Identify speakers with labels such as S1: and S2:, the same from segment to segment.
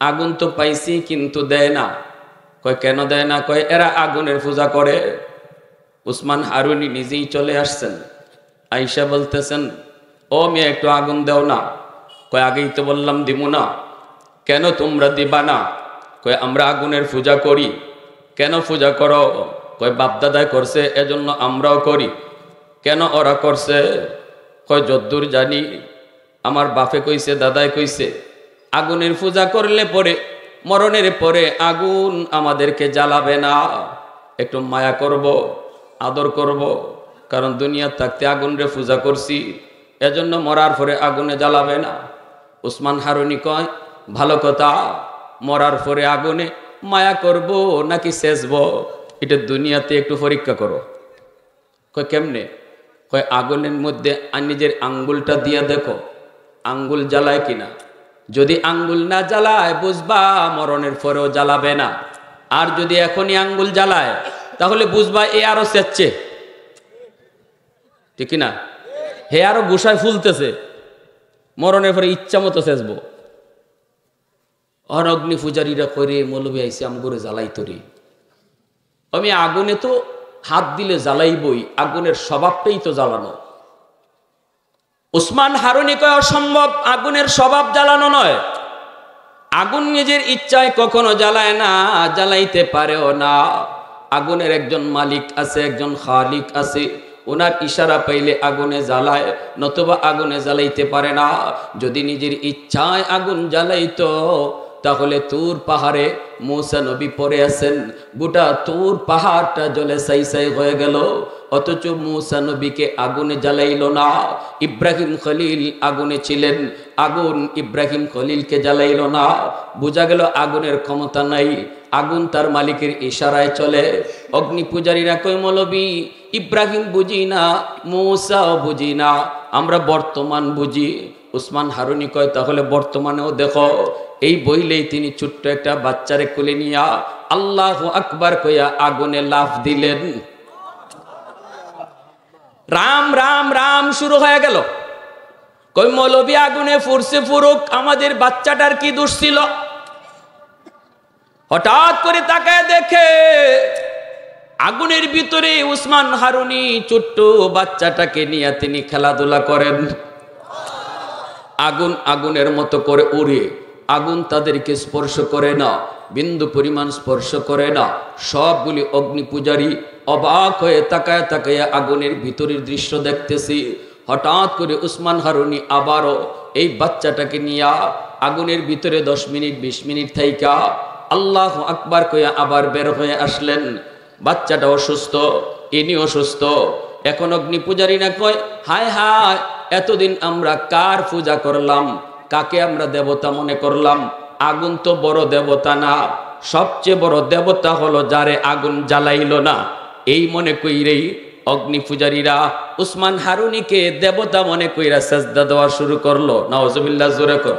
S1: আগুন তো পাইছি কিন্তু দেয় না। কয় কেন দেয় না? কয় এরা আগুনের পূজা করে। উসমান হারুনি নিজেই চলে আসছেন, আইসা বলতেছেন, ও মেয়ে একটু আগুন দেও না। কয় আগেই তো বললাম দিব না। কেন তোমরা দিবা না? কয় আমরা আগুনের পূজা করি। কেন পূজা করো? কয় বাপদাদায় করছে এজন্য আমরাও করি। কেন ওরা করছে? কয় যদ্দূর জানি আমার বাপে কইছে, দাদাই কইছে, আগুনের পূজা করলে পরে মরণের পরে আগুন আমাদেরকে জ্বালাবে না। একটু মায়া করব, আদর করব, কারণ দুনিয়া থাকতে আগুনরে পূজা করছি, এজন্য মরার পরে আগুনে জ্বালাবে না। উসমান হারুনি কয় ভালো কথা, মরার পরে আগুনে মায়া করব নাকি সেচব, এটা দুনিয়াতে একটু পরীক্ষা করো। কয় কেমনে? কয় আগুনের মধ্যে নিজের আঙ্গুলটা দিয়ে দেখো আঙ্গুল জ্বালায় কিনা। যদি আঙ্গুল না জ্বালায় বুঝবা মরণের পরেও জ্বালাবে না। আর যদি এখনই আঙ্গুল জ্বালায় তাহলে বুঝবা এ আরো সেচ্ছে, ঠিক না? হে আরো গোসায় ফুলতেছে, মরণের পরে ইচ্ছা মতো সেচবো। অগ্নি পূজারীরা করে মৌলবী আইসে আমগরে জ্বালাই তরি। আমি আগুনে তো হাত দিলে জ্বালাইবই, আগুনের স্বভাবটাই তো জ্বালানো। উসমান হারুনি কয় অসম্ভব, আগুনের স্বভাব জ্বালানো নয়। আগুন নিজের ইচ্ছায় কখনো জ্বালায় না, জ্বালাইতে পারেও না। আগুনের একজন মালিক আছে, একজন খালিক আছে, ওনার ইশারা পাইলে আগুনে জ্বালায়, নতুবা আগুনে জ্বালাইতে পারে না। যদি নিজের ইচ্ছায় আগুন জ্বালাইতো তাহলে তুর পাহাড়ে মূসা নবী পড়ে আছেন, গোটা তুর পাহাড়টা জ্বলে ছাই ছাই হয়ে গেল, অথচ মূসা নবীকে আগুনে জ্বালাইল না। ইব্রাহিম খলিল আগুনে ছিলেন, আগুন ইব্রাহিম খলিলকে জ্বালাইল না। বোঝা গেল আগুনের ক্ষমতা নাই, আগুন তার মালিকের ইশারায় চলে। অগ্নি পূজারীরা কই মৌলবী ইব্রাহিম বুঝি না, মূসাও বুঝি না, আমরা বর্তমান বুঝি। উসমান হারুনি কয় তাহলে বর্তমানেও দেখো। এই বইলেই তিনি ছোট্ট একটা বাচ্চারে কোলে নিয়া আল্লাহু আকবার কইয়া আগুনে লাফ দিলেন। রাম রাম রাম শুরু হয়ে গেল। কই মৌলবী আগুনে ফুরছে ফুরুক, আমাদের বাচ্চাটার কি দোষ ছিল? হঠাৎ করে তাকায় দেখে আগুনের ভিতরে উসমান হারুনি ছোট্ট বাচ্চাটাকে নিয়ে তিনি খেলাধুলা করেন। আগুন আগুনের মতো করে উড়ে, আগুন তাদেরকে স্পর্শ করে না, বিন্দু পরিমাণ স্পর্শ করে না। সবগুলি অগ্নি পূজারী অবাক হয়ে তাকায় তাকায় আগুনের ভিতরের দৃশ্য দেখতেছি। হঠাৎ করে উসমান হারুনি আবারও এই বাচ্চাটাকে নিয়ে আগুনের ভিতরে 10 মিনিট 20 মিনিট থাইকা আল্লাহু আকবার কইয়া আবার বের হয়ে আসলেন। বাচ্চাটা অসুস্থ, ইনি অসুস্থ। এখন অগ্নি পূজারী না কয় হায় হায়, এতদিন আমরা কার পূজা করলাম, কাকে আমরা দেবতা মনে করলাম? আগুন তো বড় দেবতা না, সবচেয়ে বড় দেবতা হলো যারে আগুন জ্বালাইল না। এই মনে কইরেই অগ্নি পূজারীরা উসমান হারুনিকে দেবতা মনে কইরা সাজদা দেওয়া শুরু করলো। নাউজুবিল্লাহ, জোরে কর।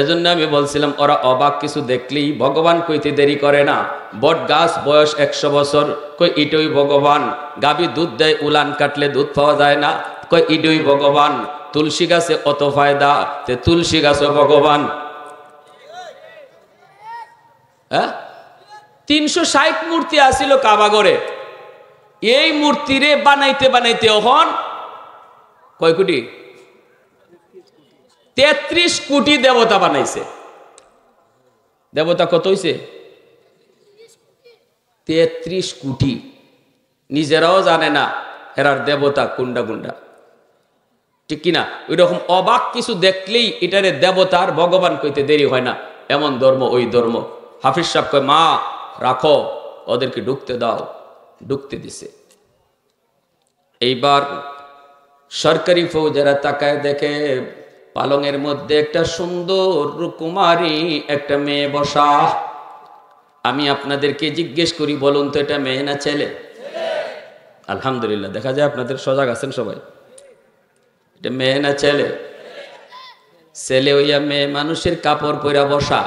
S1: এজন্য আমি বলছিলাম ওরা অবাক কিছু দেখলেই ভগবান কইতে দেরি করে না। বট গাছ বয়স 100 বছর, কই ইটই ভগবান। গাভী দুধ দেয়, উলান কাটলে দুধ পাওয়া যায় না, কই ইটই ভগবান। তুলসী গাছে অত ফায়দা, তে তুলসী গাছও ভগবান। হ্যাঁ, 360 মূর্তি আসিল কাবাগরে। এই মূর্তিরে বানাইতে বানাইতে এখন কয় কোটি? 33 কোটি দেবতা বানাইছে। দেবতা কত হইছে? 33 কোটি। নিজেরাও জানে না এরার দেবতা কোনটা কোনটা, ঠিক কিনা? ওই রকম অবাক কিছু দেখলেই এটারে দেবতা আর ভগবান কইতে দেরি হয় না। এমন ধর্ম ওই ধর্ম। হাফিজ সাহেব কয় মা রাখো, ওদেরকে ঢুকতে দাও। ঢুকতে দিছে। এইবার সরকারি ফৌজেরা তাকায় দেখে পালঙের মধ্যে একটা সুন্দর কুমারী একটা মেয়ে বসা। আমি আপনাদেরকে জিজ্ঞেস করি, বলুন তো এটা মেয়ে না ছেলে? আলহামদুলিল্লাহ, দেখা যায় আপনাদের সজাগ আছেন সবাই। এটা মেয়ে না ছেলে? ছেলে হইয়া মেয়ে মানুষের কাপড় পরা বসা,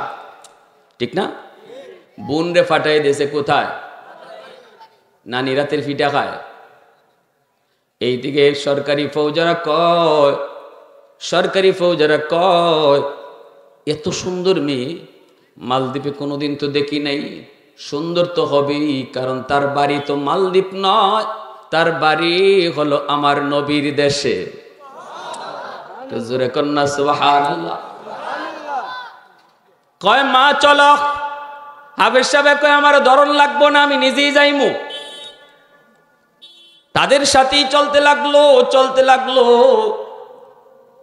S1: ঠিক না? বোন রে ফাটাই দিয়েছে কোথায়? নানি রাতের ফিটা খায়। এইদিকে সরকারি ফৌজরা কয় এত সুন্দর মেয়ে মালদ্বীপে কোনোদিন তো দেখি নাই। সুন্দর তো হবেই, কারণ তার বাড়ি তো মালদ্বীপ নয়, তার বাড়ি হলো আমার নবীর দেশে। তো জোরে কন্যা সুবহানাল্লাহ। কয় মা চলো। হাফেজ সাহেব কয় আমার ধরন লাগবো না, আমি নিজেই যাইমু। তাদের সাথেই চলতে লাগলো।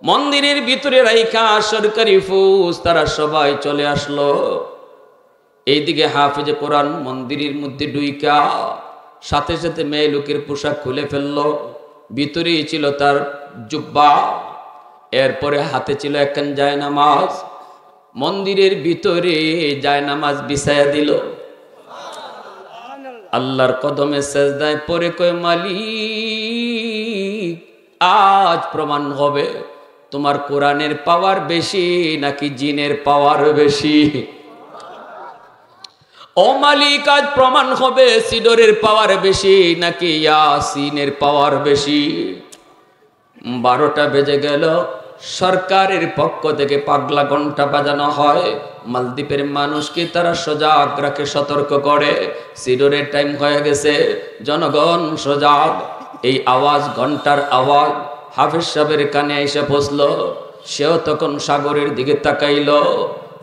S1: মন্দিরের ভিতরে রাইখা সরকারি ফৌজ তারা সবাই চলে আসলো। এইদিকে হাফেজে কোরআন মন্দিরের মধ্যে ঢুইকা সাথে সাথে মেয়ে লোকের পোশাক খুলে ফেললো। ভিতরেই ছিল তার জুব্বা, এরপরে হাতে ছিল একখান জায়নামাজ। মন্দিরের ভিতরে জায়নামাজ বিছায়া দিল। আল্লাহর কদমে সেজদায় পড়ে কয় মালিক, আজ প্রমাণ হবে তোমার কোরআনের পাওয়ার বেশি নাকি জিনের পাওয়ার বেশি। ও মালিক, আজ প্রমাণ হবে সিডরের পাওয়ার বেশি নাকি ইয়াসিনের পাওয়ার বেশি। 12টা বেজে গেল। সরকারের পক্ষ থেকে পাগলা ঘন্টা বাজানো হয়। মালদ্বীপের মানুষকে তারা সজাগ রাখে, সতর্ক করে। সিডরের টাইম হয়ে গেছে, জনগণ সজাগ। এই আওয়াজ, ঘন্টার আওয়াজ হাফেজ সাহেবের কানে এসে পৌঁছলো। সেও তখন সাগরের দিকে তাকাইল।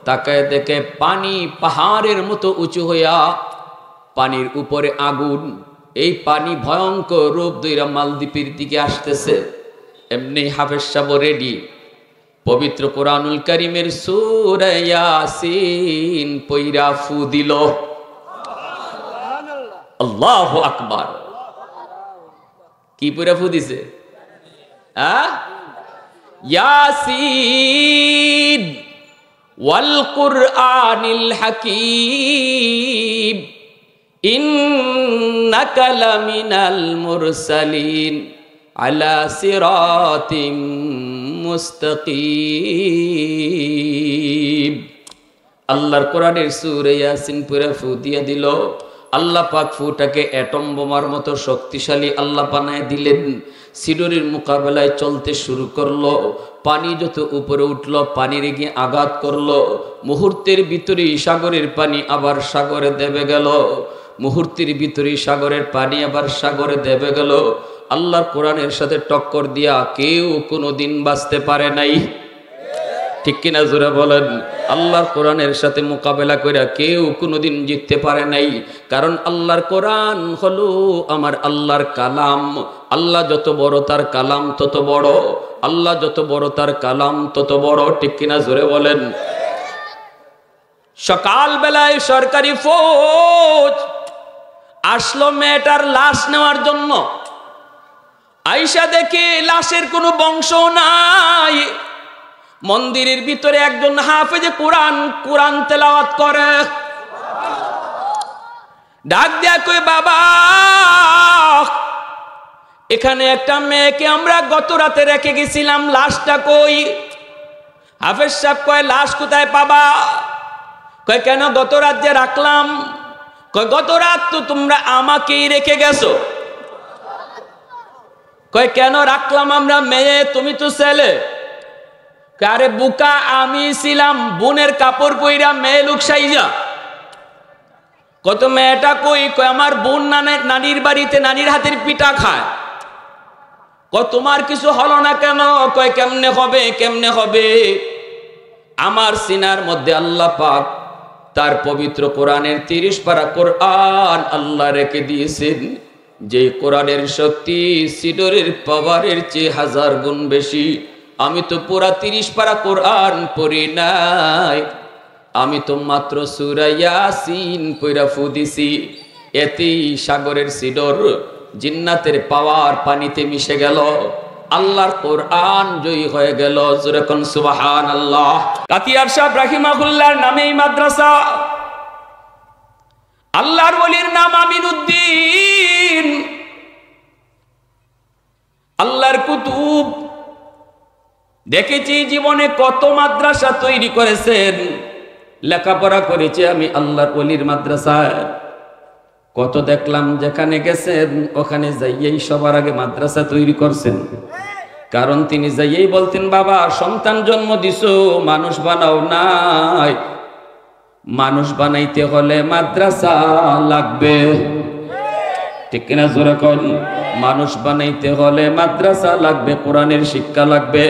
S1: তাকায় দেখে পানি পাহাড়ের মতো উঁচু হইয়া, পানির উপরে আগুন। এই পানি ভয়ঙ্কর রূপ ধইরা মালদ্বীপের দিকে আসতেছে। এমনি হাফেজ সাহেব রেডি, পবিত্র কোরআনুল কারীমের সূরা ইয়াসিন পইরা ফু দিল। আল্লাহু আকবার। কি পইরা ফু দিছে? ইয়াসিন ওয়াল কুরআনিল হাকীম ইন্নাকা লামিনাল মুরসালিন আলা সিরাতিম মুস্তাকিম। আল্লাহর কোরআনের সূরা ইয়াসিন পড়ে ফু দিয়ে দিল। আল্লাহ পাক ফুটাকে অ্যাটম বোমার মতো শক্তিশালী আল্লাহ বানায় দিলেন। সিডরের মোকাবেলায় চলতে শুরু করলো। পানি যত উপরে উঠলো, পানির গিয়ে আঘাত করলো। মুহূর্তের ভিতরে সাগরের পানি আবার সাগরে দেবে গেল। মুহূর্তের ভিতরে সাগরের পানি আবার সাগরে দেবে গেল। আল্লাহর কোরআনের সাথে টক্কর দিয়া কেউ কোনোদিন বাঁচতে পারে নাই। ঠিক কিনা জোরে বলেন? আল্লাহর কোরআনের সাথে মোকাবেলা করে কেউ কোনোদিন জিততে পারে নাই। কারণ আল্লাহর কোরআন হলো আমার আল্লাহর কালাম। আল্লাহ যত বড় তার কালাম তত বড়। আল্লাহ যত বড় তার কালাম তত বড়। ঠিক কিনা জোরে বলেন? সকাল বেলায় সরকারি ফৌজ আসলো মেয়েটার লাশ নেওয়ার জন্য। আয়েশা দেখে লাশের কোনো বংশ নাই। মন্দিরের ভিতরে একজন হাফেজে কোরআন তেলাওয়াত করে। ডাক দেয়া কই, বাবা এখানে একটা মেয়েকে আমরা গত রাতে রেখে গেছিলাম, লাশটা কই? হাফেজ সাহেব কয়, লাশ কোথায় পাবা? কয় কেন, গত রাত যে রাখলাম। কয় গত রাত তো তোমরা আমাকেই রেখে গেছো। কয় কেন রাখলাম আমরা, মেয়ে তুমি তো ছেলে। আরে বুকা, আমি ছিলাম বোনের কাপড় পইরা মেয়ে লোক সাইজা। কত মেয়েটা কই? কয় আমার বোন নানির বাড়িতে নানির হাতের পিঠা খায়। কয় তোমার কিছু হলো না কেন? কয় কেমনে হবে, কেমনে হবে? আমার সিনার মধ্যে আল্লাহ পাক তার পবিত্র কোরআনের 30 পারা কোরআন আল্লাহ রেখে দিয়েছেন। যে কোরআনের শক্তি সিডরের পাওয়ারের চেয়ে 1000 গুণ বেশি। আমি তো পুরা 30 পারা কোরআন পড়ি নাই, আমি তো মাত্র সূরা ইয়াসিন পড়া ফু দিছি। এতেই সাগরের সিডর জিন্নাতের পাওয়ার পানিতে মিশে গেল। আল্লাহর কোরআন জয়ী হয়ে গেল। যেরকম সুবহানাল্লাহ। কাতিয়ার সাহেব রাহিমাহুল্লাহর নামে এই মাদ্রাসা। আল্লাহর ওলির নাম আমিনউদ্দিন। আল্লাহর কুতুব দেখেছি জীবনে কত মাদ্রাসা তৈরি করেছেন। লেখাপড়া করেছি আমি আল্লাহর ওলির মাদ্রাসায়। কত দেখলাম যেখানে গেছেন ওখানে যাইয়েই সবার আগে মাদ্রাসা তৈরি করছেন। কারণ তিনি যাইয়েই বলতেন, বাবা সন্তান জন্ম দিছো, মানুষ বানাও নাই, মানুষ বানাইতে হলে মাদ্রাসা লাগবে। ঠিক কিনা জোরে কোন? মানুষ বানাইতে হলে মাদ্রাসা লাগবে, কোরআনের শিক্ষা লাগবে,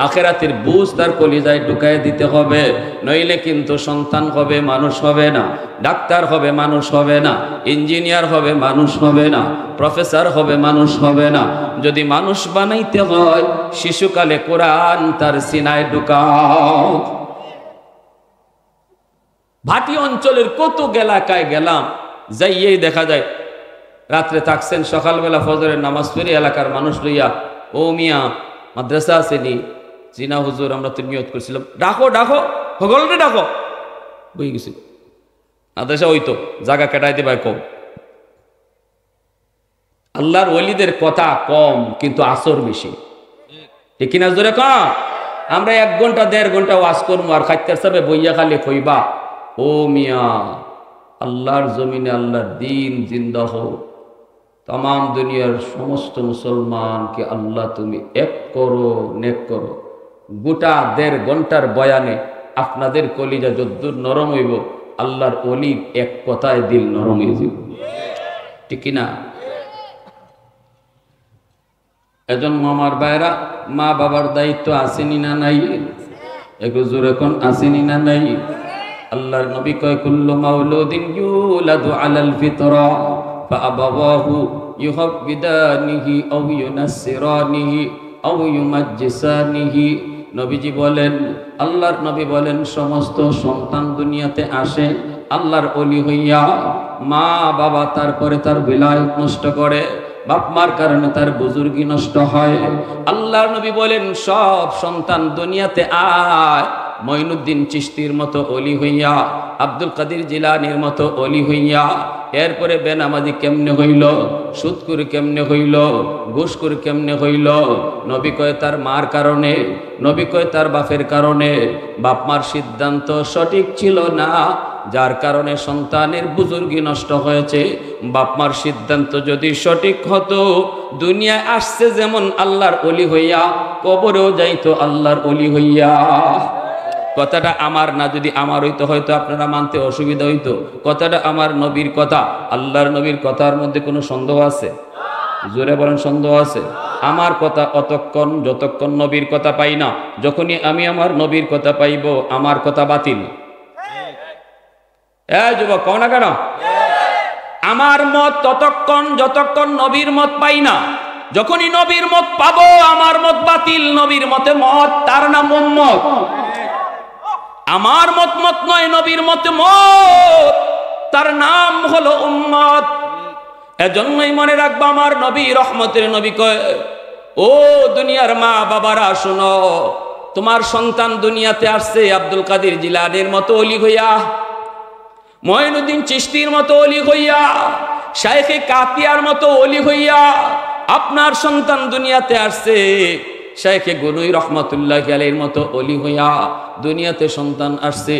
S1: আখিরাতের বুঝ তার কলিজায় ঢুকায় দিতে হবে, নইলে কিন্তু সন্তান হবে মানুষ হবে না, ডাক্তার হবে মানুষ হবে না, ইঞ্জিনিয়ার হবে মানুষ হবে না, প্রফেসর হবে মানুষ হবে না। যদি মানুষ বানাইতে হয় শিশুকালে কোরআন তার সিনায় ঢুকাও। ভাটি অঞ্চলের কত এলাকায় গেলাম, যাইয়েই দেখা যায় রাত্রে থাকছেন, সকালবেলা ফজরের নামাজ পড়ে এলাকার মানুষ লইয়া, ও মিয়া মাদ্রাসা আসেনি? জিনা হুজুর আমরা তো নিয়ত করছিলাম, ডাকো ডাকো ভগলরে ডাকো, বই গেছিল মাদ্রাসা ওই তো জায়গা কেটাই দেবাই কম। আল্লাহর ওলিদের কথা কম কিন্তু আসর বেশি। ঠিক কিনা জোরে কম? আমরা 1 ঘন্টা 1.5 ঘন্টা ওয়াজ করবো আর খাইতে সাবে বইয়া খালি কইবা, ও মিয়া আল্লাহর জমিনে আল্লাহর দিন জিন্দা হোক, তাম দুনিয়ার সমস্ত মুসলমানকে আল্লাহ তুমি এক করো, নেক করো। গোটা 1.5 ঘন্টার বয়ানে আপনাদের কলিজা যদ্দুর নরম হইব, আল্লাহর ওলির এক কথায় দিল নরম হয়ে যাব। ঠিক কিনা? এজন্য আমার ভাইরা, মা বাবার দায়িত্ব আসেনি না নাই? একটু জোরে কোন আসেনি না নাই? আল্লাহর নবী কয়, কুল্লু মাউলুদিন ইউলাদু আলাল ফিতরা ফাআবাওয়াহু ইউহাব্বিদানিহি আও ইউনাসসিরানিহি আও ইউমাজ্জিসানিহি। নবীজি বলেন, আল্লাহর নবী বলেন, সমস্ত সন্তান দুনিয়াতে আসে আল্লাহর ওলি হইয়া। মা বাবা তারপরে তার বিলায়ত নষ্ট করে, বাপ মার কারণে তার বুজুর্গি নষ্ট হয়। আল্লাহর নবী বলেন, সব সন্তান দুনিয়াতে আয় মঈনুদ্দিন চিশতির মতো অলি হইয়া, আব্দুল কাদের জিলানির মতো অলি হইয়া। এরপরে বেনামাজি কেমনে হইল, সুদকুর কেমনে হইল, ঘুষকুর কেমনে হইল? নবী কয় তার মার কারণে, নবী কয় তার বাপের কারণে। বাপ মার সিদ্ধান্ত সঠিক ছিল না, যার কারণে সন্তানের বুজুর্গি নষ্ট হয়েছে। বাপ মার সিদ্ধান্ত যদি সঠিক হতো, দুনিয়ায় আসছে যেমন আল্লাহর অলি হইয়া, কবরেও যাইতো আল্লাহর অলি হইয়া। কথাটা আমার না, যদি আমার হইতো হয়তো আপনারা মানতে অসুবিধা হইতো। কথাটা আমার নবীর কথা, আল্লাহর নবীর কথার মধ্যে কোনো সন্দেহ আছে? জোরে বলেন, সন্দেহ আছে? আমার কথা অতক্ষণ যতক্ষণ নবীর কথা পাই না, যখনই আমি আমার নবীর কথা পাইব আমার কথা বাতিল। যুবক কও না কেন? আমার মত ততক্ষণ যতক্ষণ নবীর মত পাই না, যখনই নবীর মত পাবো আমার মত বাতিল। নবীর মতে মত, তার নাম উম্মত। আমার মত মত নয়, নবীর মতে মত, তার নাম হলো উম্মত। এজন্যই মনে রাখবো, আমার নবী রহমতের নবী কয়, ও দুনিয়ার মা বাবারা শোনো, তোমার সন্তান দুনিয়াতে আসছে আব্দুল কাদের জিলানির মতো অলি হইয়া, মঈনুদ্দিন চিশতির মতো অলি হইয়া, শাইখে কাতিয়ার মতো অলি হইয়া। আপনার সন্তান দুনিয়াতে আসছে শাইখে গুনুই রহমতুল্লাহ আলাইহির মতো অলি হইয়া, দুনিয়াতে সন্তান আসছে।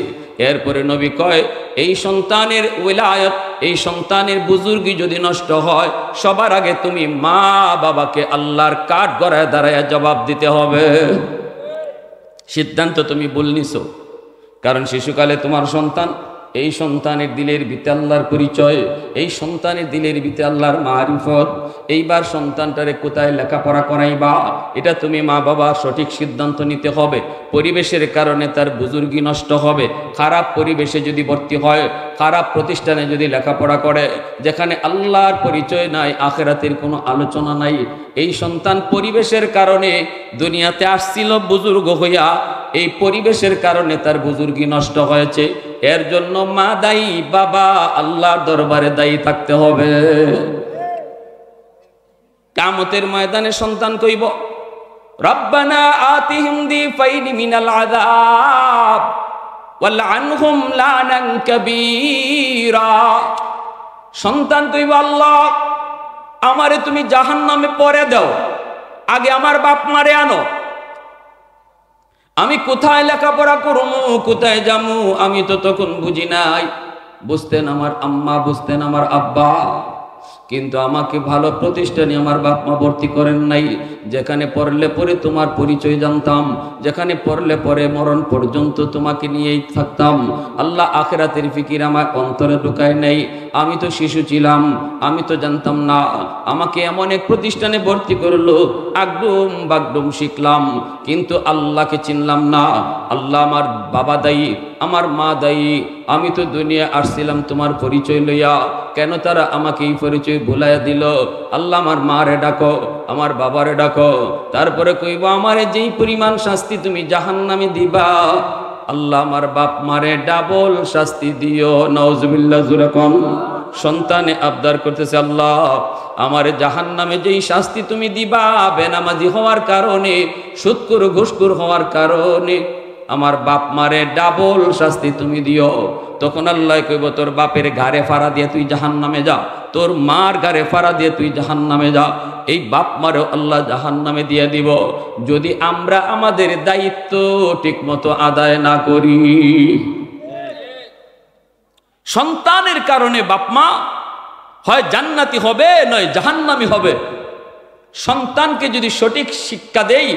S1: এরপরে নবী কয়, এই সন্তানের উলায়াত, এই সন্তানের বুজুর্গি যদি নষ্ট হয়, সবার আগে তুমি মা বাবাকে আল্লাহর কাঠ গড়ায় দাঁড়ায় জবাব দিতে হবে। সিদ্ধান্ত তুমি ভুল নিছো, কারণ শিশুকালে তোমার সন্তান, এই সন্তানের দিলের ভিতরে আল্লাহর পরিচয়, এই সন্তানের দিলের ভিতরে আল্লাহর মারিফত। এইবার সন্তানটারে কোথায় লেখাপড়া করাইবা, এটা তুমি মা বাবা সঠিক সিদ্ধান্ত নিতে হবে। পরিবেশের কারণে তার বুজুর্গি নষ্ট হবে। খারাপ পরিবেশে যদি ভর্তি হয়, খারাপ প্রতিষ্ঠানে যদি লেখাপড়া করে, যেখানে আল্লাহর পরিচয় নাই, আখিরাতের কোনো আলোচনা নাই, এই সন্তান পরিবেশের কারণে দুনিয়াতে আসছিল বুজুর্গ হইয়া, এই পরিবেশের কারণে তার বুজুর্গি নষ্ট হয়েছে। এর জন্য মা দায়ী, বাবা আল্লাহর দরবারে দায়ী থাকতে হবে। কিয়ামতের ময়দানে সন্তান কইব, রব্বানা আতিহিম দিফাইনি মিনাল আযাব ওয়ালআনহুম লানান কাবীরা। সন্তান কইব, আল্লাহ আমারে তুমি জাহান্নামে পরে দাও, আগে আমার বাপ মারে আনো। আমি কোথায় লেখাপড়া করবো, কোথায় যামু, আমি তো তখন বুঝি নাই। বুঝতেন আমার আম্মা, বুঝতেন আমার আব্বা। কিন্তু আমাকে ভালো প্রতিষ্ঠানে আমার বাপ মা ভর্তি করেন নাই, যেখানে পড়লে পরে তোমার পরিচয় জানতাম, যেখানে পড়লে পরে মরণ পর্যন্ত তোমাকে নিয়েই থাকতাম। আল্লাহ আখিরাতের ফিকির আমার অন্তরে ঢুকায় নাই। আমি তো শিশু ছিলাম, আমি তো জানতাম না। আমাকে এমন এক প্রতিষ্ঠানে ভর্তি করলো, আগডুম বাগডুম শিখলাম, কিন্তু আল্লাহকে চিনলাম না। আল্লাহ আমার বাবা দায়ী, আমার মা দায়ী। আমি তো দুনিয়া আসছিলাম তোমার পরিচয় লইয়া, কেন তারা আমাকে এই পরিচয় ভুলাইয়া দিল? আল্লাহ আমার মারে ডাকো, আমার বাবারে ডাকো, তারপরে কইব আমারে যেই পরিমাণ শাস্তি তুমি জাহান্নামে দিবা, আল্লাহ আমার বাপ মারে ডাবল শাস্তি দিও। নাউজুবিল্লাহ জোরে কোন। সন্তানে আবদার করতেছে, আল্লাহ আমারে জাহান্নামে যেই শাস্তি তুমি দিবা বেনামাজি হওয়ার কারণে, সুদখোর ঘুষখোর হওয়ার কারণে, আমার বাপ মারে ডাবল শাস্তি তুমি দিও। তখন আল্লাহ কইব তোর বাপের ঘাড়ে ফাড়া দিয়ে তুই জাহান্নামে যা, তোর মার ঘাড়ে ফাড়া দিয়ে তুই জাহান্নামে যা। এই বাপ মারেও আল্লাহ জাহান্নামে দিয়ে দিব যদি আমরা আমাদের দায়িত্ব ঠিকমতো আদায় না করি। সন্তানের কারণে বাপ মা হয় জান্নাতি হবে নয় জাহান্নামী হবে। সন্তানকে যদি সঠিক শিক্ষা দেই,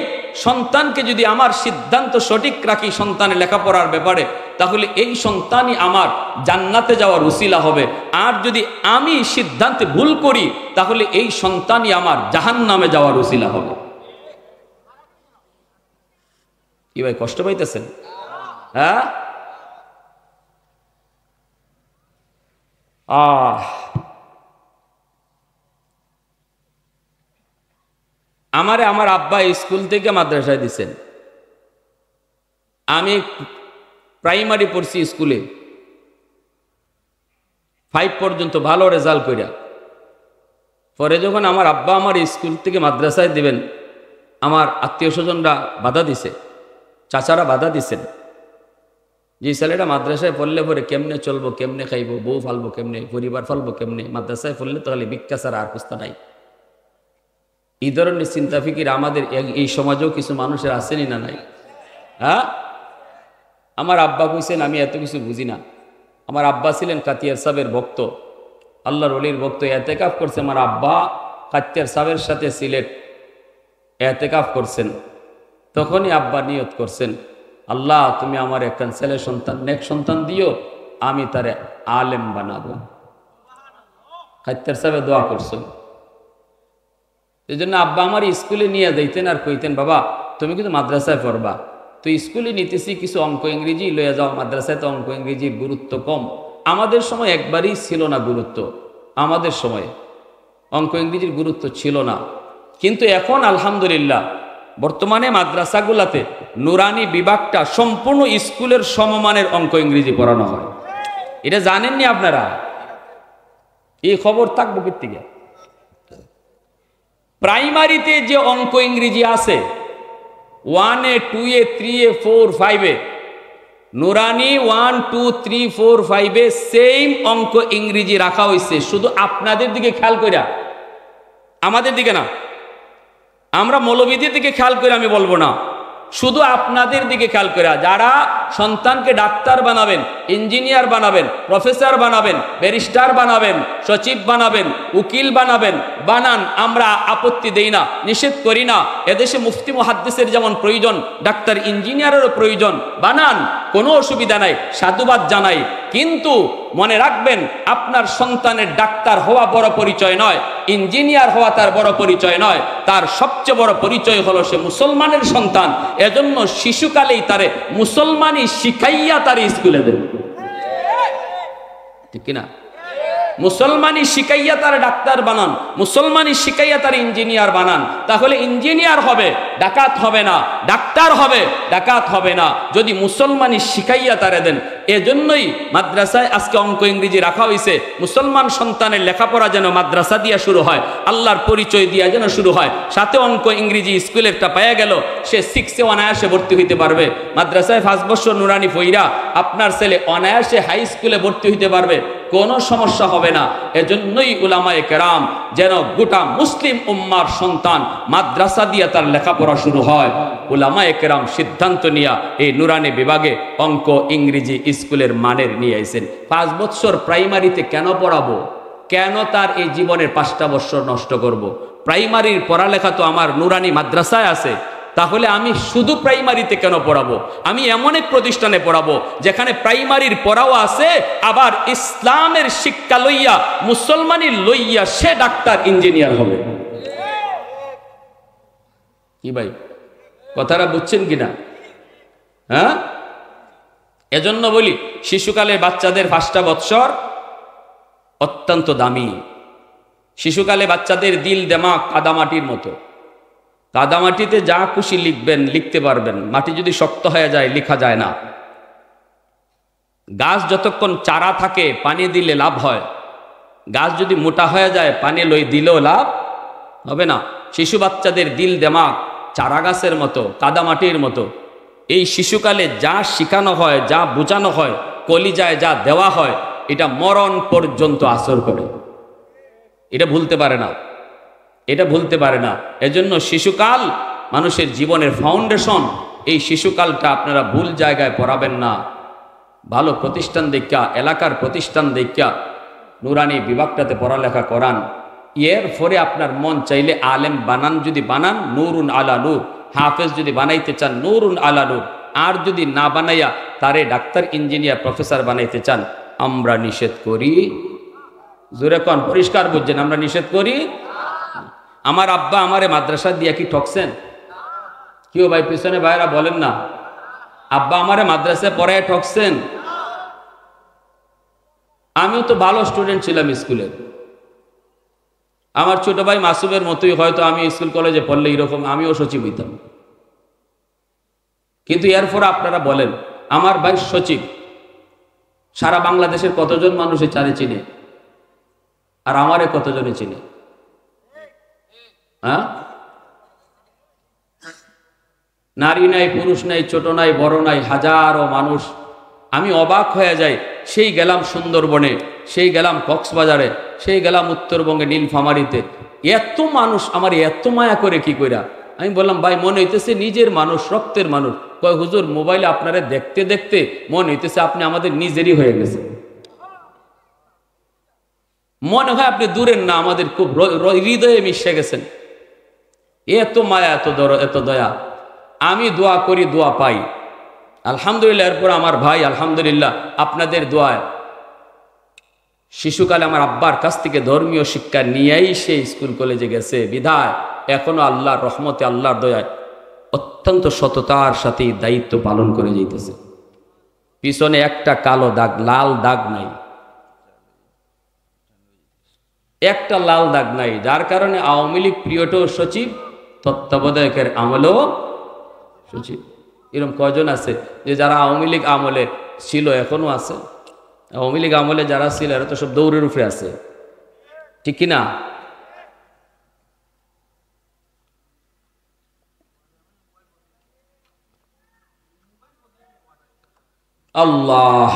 S1: সন্তানকে যদি আমার সিদ্ধান্ত সঠিক রাখি সন্তানের লেখাপড়ার ব্যাপারে, তাহলে এই সন্তানই আমার জান্নাতে যাওয়ার উসিলা হবে। আর যদি আমি সিদ্ধান্তে ভুল করি, তাহলে এই সন্তানই আমার জাহান্নামে যাওয়ার উসিলা হবে। কি ভাই কষ্ট পাইতেছেন? হ্যাঁ, আমারে আমার আব্বা স্কুল থেকে মাদ্রাসায় দিচ্ছেন। আমি প্রাইমারি পড়ছি স্কুলে, 5 পর্যন্ত ভালো রেজাল্ট কইরা। পরে যখন আমার আব্বা আমার স্কুল থেকে মাদ্রাসায় দিবেন, আমার আত্মীয় স্বজনরা বাধা দিছে, চাচারা বাধা দিছেন, যে ছেলেটা মাদ্রাসায় পড়লে পরে কেমনে চলবো, কেমনে খাইবো, বউ ফালবো কেমনে, পরিবার ফালবো কেমনে, মাদ্রাসায় পড়লে তাহলে ভিক্ষা ছাড়া আর কুস্তা নাই। এই ধরনের চিন্তা ফিকির আমাদের এই সমাজেও কিছু মানুষের আসেনি না নাই? হ্যাঁ, আমার আব্বা কইছেন আমি এত কিছু বুঝি না। আমার আব্বা ছিলেন কাতিয়ার সাহেবের ভক্ত, আল্লাহর ওলির ভক্ত। এতেকাফ করছে আমার আব্বা কাতিয়ার সাহেবের সাথে সিলেট এতেকাফ করছেন। তখনই আব্বা নিয়ত করছেন, আল্লাহ তুমি আমার একটা ছেলে সন্তান, নেক সন্তান দিও, আমি তারে আলেম বানাবো। কাতিয়ার সাহেবে দোয়া করছেন। এই জন্য আব্বা আমার স্কুলে নিয়ে যাইতেন আর কইতেন, বাবা তুমি কিন্তু মাদ্রাসায় পড়বা, তো স্কুলে নিতেছি কিছু অঙ্ক ইংরেজি লইয়া যাও, মাদ্রাসায় তো অঙ্ক ইংরেজির গুরুত্ব কম। আমাদের সময় একবারই ছিল না গুরুত্ব, আমাদের সময় অঙ্ক ইংরেজির গুরুত্ব ছিল না। কিন্তু এখন আলহামদুলিল্লাহ বর্তমানে মাদ্রাসাগুলাতে নুরানি বিভাগটা সম্পূর্ণ স্কুলের সমমানের অঙ্ক ইংরেজি পড়ানো হয়। এটা জানেননি আপনারা? এই খবর থাকবো থেকে। প্রাইমারিতে যে অঙ্ক ইংরেজি আছে 1-এ, 2-এ, 3-এ, 4, 5-এ, নুরানি 1, 2, 3, 4, 5-এ সেম অঙ্ক ইংরেজি রাখা হয়েছে। শুধু আপনাদের দিকে খেয়াল কইরা, আমাদের দিকে না, আমরা মৌলবীদের দিকে খেয়াল করে আমি বলবো না, শুধু আপনাদের দিকে খেয়াল করে। যারা সন্তানকে ডাক্তার বানাবেন, ইঞ্জিনিয়ার বানাবেন, প্রফেসর বানাবেন, ব্যারিস্টার বানাবেন, সচিব বানাবেন, উকিল বানাবেন, বানান, আমরা আপত্তি দেই না, নিষেধ করি না। এদেশে মুফতি মুহাদ্দিসের যেমন প্রয়োজন, ডাক্তার ইঞ্জিনিয়ারেরও প্রয়োজন, বানান, কোনো অসুবিধা নাই, সাধুবাদ জানাই। কিন্তু মনে রাখবেন, আপনার সন্তানের ডাক্তার হওয়া বড় পরিচয় নয়, ইঞ্জিনিয়ার হওয়া তার বড় পরিচয় নয়। তার সবচেয়ে বড় পরিচয় হলো সে মুসলমানের সন্তান। এজন্য শিশুকালেই তারে মুসলমানি শিখাইয়া তার স্কুলে দেন, ঠিক কিনা? মুসলমানি শিখাইয়া তার ডাক্তার বানান, মুসলমানি শিখাইয়া তার ইঞ্জিনিয়ার বানান। তাহলে ইঞ্জিনিয়ার হবে, ডাকাত হবে না, ডাক্তার হবে, ডাকাত হবে না, যদি মুসলমানি শিখাইয়া তারে দেন। এজন্যই মাদ্রাসায় আজকে অঙ্ক ইংরেজি রাখা হয়েছে। মুসলমান সন্তানের লেখাপড়া যেন মাদ্রাসা দিয়া শুরু হয়, আল্লাহর পরিচয় দিয়া যেন শুরু হয়, সাথে অঙ্ক ইংরেজি স্কুলেরটা পাওয়া গেল, সে 6-এ অনায়াসে ভর্তি হইতে পারবে। মাদ্রাসায় 5 বছর নুরানি পইরা আপনার ছেলে অনায়াসে হাই স্কুলে ভর্তি হইতে পারবে, কোনো সমস্যা হবে না। এজন্যই উলামায়ে কেরাম যেন গোটা মুসলিম উম্মার সন্তান মাদ্রাসা দিয়া তার লেখাপড়া শুরু হয়, উলামায়ে কেরাম সিদ্ধান্ত নিয়া এই নুরানি বিভাগে অঙ্ক ইংরেজি স্কুলের মানের নিয়ে আইছেন। 5 বছর প্রাইমারিতে কেন পড়াবো, কেন তার এই জীবনের 5টা বছর নষ্ট করব। প্রাইমারির পড়ালেখা তো আমার নুরানি মাদ্রাসায় আছে, তাহলে আমি শুধু প্রাইমারিতে কেন পড়াবো? আমি এমন এক প্রতিষ্ঠানে পড়াবো যেখানে প্রাইমারির পড়াও আছে, আবার ইসলামের শিক্ষা লইয়া, মুসলমানি লইয়া সে ডাক্তার ইঞ্জিনিয়ার হবে। কি ভাই, কথাটা বুঝছেন কিনা? হ্যাঁ, এজন্য বলি শিশুকালে বাচ্চাদের 5টা বৎসর অত্যন্ত দামি। শিশুকালে বাচ্চাদের দিল দেমাগ কাদামাটির মতো। কাদামাটিতে যা খুশি লিখবেন, লিখতে পারবেন। মাটি যদি শক্ত হয়ে যায় লেখা যায় না। গাছ যতক্ষণ চারা থাকে পানি দিলে লাভ হয়, গাছ যদি মোটা হয়ে যায় পানি লই দিলেও লাভ হবে না। শিশু বাচ্চাদের দিল দেমাগ চারা গাছের মতো, কাদামাটির মতো। এই শিশুকালে যা শিখানো হয়, যা বোঝানো হয়, কলিজায় যা দেওয়া হয়, এটা মরণ পর্যন্ত আসর করে। এটা ভুলতে পারে না, এটা ভুলতে পারে না। এজন্য শিশুকাল মানুষের জীবনের ফাউন্ডেশন। এই শিশুকালটা আপনারা ভুল জায়গায় পড়াবেন না। ভালো প্রতিষ্ঠান দেখা, এলাকার প্রতিষ্ঠান দেখা নুরানি বিভাগটাতে পড়ালেখা করান। এর পরে আপনার মন চাইলে আলেম বানান, যদি বানান নূরুন আলা নূর। হাফেজ যদি বানাইতে চান নূরুন আলা নূর। আর যদি না বানাইয়া তারে ডাক্তার, ইঞ্জিনিয়ার, প্রফেসর বানাইতে চান, আমরা নিষেধ করি। জোরে কোন, পরিষ্কার বুঝছেন? আমরা নিষেধ করি। আমার আব্বা আমারে মাদ্রাসা দিয়া কি ঠকছেন? কেউ ভাই পিছনে ভাইরা বলেন না, আব্বা আমারে মাদ্রাসায় পড়ায় ঠকছেন? আমিও তো ভালো স্টুডেন্ট ছিলাম স্কুলে। আমার ছোট ভাই মাসুমের মতোই হয়তো আমি স্কুল কলেজে পড়লে এরকম আমিও সচিব হইতাম। কিন্তু এরপর আপনারা বলেন, আমার ভাই সচিব, সারা বাংলাদেশের কতজন মানুষের চারে চিনে? আর আমারে কতজনে চিনে? হ্যাঁ, নারী নাই, পুরুষ নাই, ছোট নাই, বড় নাই, হাজারো মানুষ। আমি অবাক হয়ে যাই। সেই গেলাম সুন্দরবনে, সেই গেলাম কক্সবাজারে, সেই গেলাম উত্তরবঙ্গে নীলফামারীতে, এত মানুষ আমার এত মায়া করে কি কইরা? আমি বললাম, ভাই মনে হইতেছে নিজের মানুষ, রক্তের মানুষ। কয় হুজুর, মোবাইলে আপনারা দেখতে দেখতে মনে হইতেছে আপনি আমাদের নিজেরই হয়ে গেছে। মনে হয় আপনি দূরের না, আমাদের খুব হৃদয়ে মিশে গেছেন। এত মায়া, এত দয়া। আমি দোয়া করি, দোয়া পাই, আলহামদুলিল্লাহ। এরপর আমার ভাই আলহামদুলিল্লাহ আপনাদের দোয়ায় শিশুকালে আমার আব্বার কাছ থেকে ধর্মীয় শিক্ষা নিয়েই সে স্কুল কলেজে গেছে। বিধায় এখনো আল্লাহর রহমতে, আল্লাহর দয়ায় অত্যন্ত সততার সাথে দায়িত্ব পালন করে যাইতেছে। পিছনে একটা কালো দাগ, লাল দাগ নাই, একটা লাল দাগ নাই। যার কারণে আওয়ামী লীগ পিরিয়ডও সচিব, তত্ত্বাবধায়কের আমলেও সচিব। এরকম কয়জন আছে যে যারা আওয়ামী লীগ আমলে ছিল এখনো আছে? আওয়ামী লীগ আমলে যারা ছিল এরা তো সব দৌড়ের উপরে আছে, ঠিক কিনা? আল্লাহ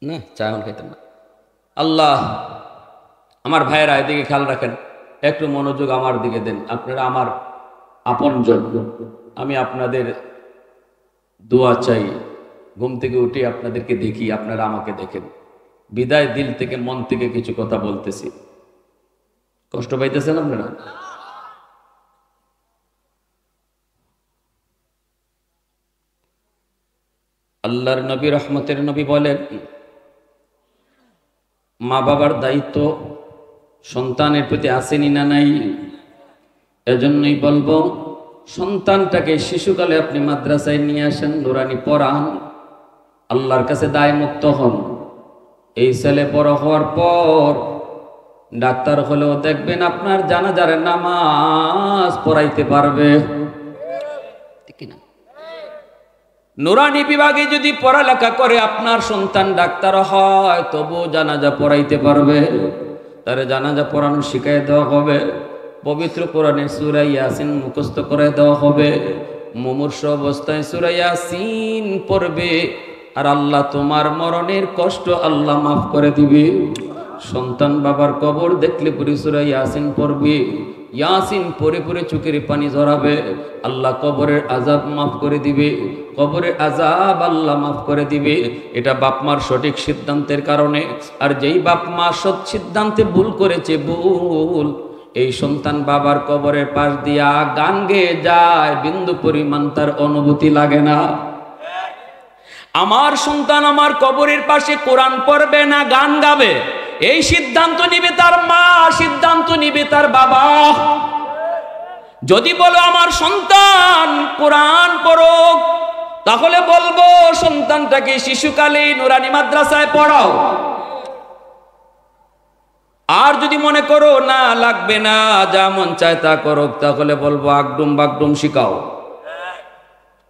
S1: না, চা এখন খাইতাম না। আল্লাহ, আমার ভাইয়েরা এদিকে খেয়াল রাখেন, একটু মনোযোগ আমার দিকে দেন। আপনারা আমার আপনজন, আমি আপনাদের দোয়া চাই। ঘুম থেকে উঠে আপনাদেরকে দেখি, আপনারা আমাকে দেখেন। বিদায় দিল থেকে, মন থেকে কিছু কথা বলতেছি। কষ্ট পাইতেছেন আপনারা? আল্লাহর নবী, রহমতের নবী বলেন, মা বাবার দায়িত্ব সন্তানের প্রতি আসেনি না নাই? এজন্যই বলবো, সন্তানটাকে শিশুকালে আপনি মাদ্রাসায় নিয়ে আসেন, নুরানি পড়ান, আল্লাহর কাছে দায় মুক্ত হন। এই ছেলে বড় হওয়ার পর ডাক্তার হলেও দেখবেন আপনার জানাজার নামাজ পড়াইতে পারবে, ঠিক না? নুরানি বিভাগে যদি পড়ালেখা করে আপনার সন্তান ডাক্তার হয়, তবু জানাজা পড়াইতে পারবে। তার জানাজা পড়ানো শিখাই দেওয়া হবে। পবিত্র কোরআনে সূরা ইয়াসিন মুখস্থ করে দেওয়া হবে। মুমূর্ষ অবস্থায় সূরা ইয়াসিন পড়বে, আর আল্লাহ তোমার মরণের কষ্ট আল্লাহ মাফ করে দিবে। সন্তান বাবার কবর দেখলে পুরি সূরা ইয়াসিন পড়বে, ইয়াসিন পড়ে পড়ে চোখের পানি ঝরাবে, আল্লাহ কবরের আযাব মাফ করে দিবে, কবরের আযাব আল্লাহ মাফ করে দিবে। এটা বাপ মার সঠিক সিদ্ধান্তের কারণে। আর যেই বাপ মা সৎ সিদ্ধান্তে ভুল করেছে, ভুল, এই সন্তান বাবার কবরের পাশ দিয়া গান গেয়ে যায়, বিন্দু পরিমাণ তার অনুভূতি লাগে না। আমার সন্তান আমার কবরের পাশে কোরআন পড়বে না গান গাবে, এই সিদ্ধান্ত নিবে তার মা, সিদ্ধান্ত নিবে তার বাবা। যদি বলো আমার সন্তান কোরআন পড়ুক, তাহলে বলবো সন্তানটাকে শিশুকালে নুরানি মাদ্রাসায় পড়াও। আর যদি মনে করো না লাগবে না, যা মন চায় তা করুক, তাহলে বলবো আগডুম বাগডুম শিখাও।